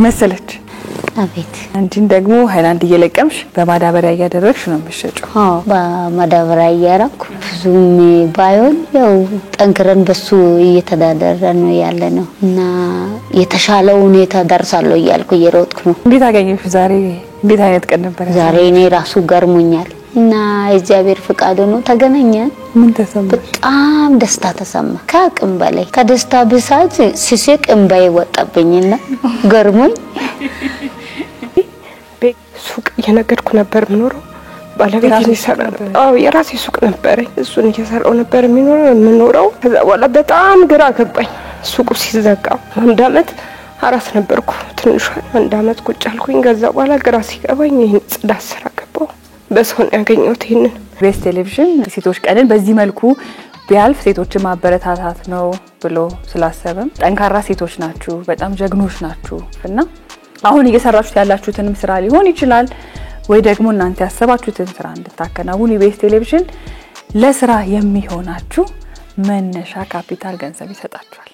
መሰለች አቤት አንቺን ደግሞ ሃይላንድ እየለቀምሽ በማዳበሪያ እያደረግሽ ነው የምትሸጪው በማዳበሪያ እያረኩ ብዙም ባይሆን ያው ጠንክረን በሱ እየተዳደረን ነው ያለነው እና የተሻለው ሁኔታ ደርሳለሁ እያልኩ እየሮጥኩ ነው እንዴት አገኘሽ ዛሬ እንዴት አይነት ቀን ነበር ዛሬ እኔ ራሱ ገርሞኛል እና እግዚአብሔር ፍቃዱ ነው ተገናኘን ምን ተሰማሽ በጣም ደስታ ተሰማ ከአቅም በላይ ከደስታ ብዛት ሲስቅ እንባዬ ወጣብኝና ገርሞኝ ሱቅ እየነገድኩ ነበር ምኖረው ባለቤቴ ይሰራል የራሴ ሱቅ ነበር እሱን እየሰራው ነበር ምኖረው ከዛ በኋላ በጣም ግራ ገባኝ ሱቁ ሲዘጋ አንድ አመት አራስ ነበርኩ ትንሽ አንድ አመት ቁጭ አልኩኝ ከዛ በኋላ ግራ ሲገባኝ ይሄን ጽዳት ስራ ገባው በሰው ያገኘሁት ይሄንን ቤስ ቴሌቪዥን ሴቶች ቀንን በዚህ መልኩ ቢያልፍ ሴቶችን ማበረታታት ነው ብሎ ስላሰበም ጠንካራ ሴቶች ናችሁ በጣም ጀግኖች ናችሁ እና አሁን እየሰራችሁት ያላችሁትንም ስራ ሊሆን ይችላል ወይ ደግሞ እናንተ ያሰባችሁትን ስራ እንድታከናውኑ ቤስ ቴሌቪዥን ለስራ የሚሆናችሁ መነሻ ካፒታል ገንዘብ ይሰጣችኋል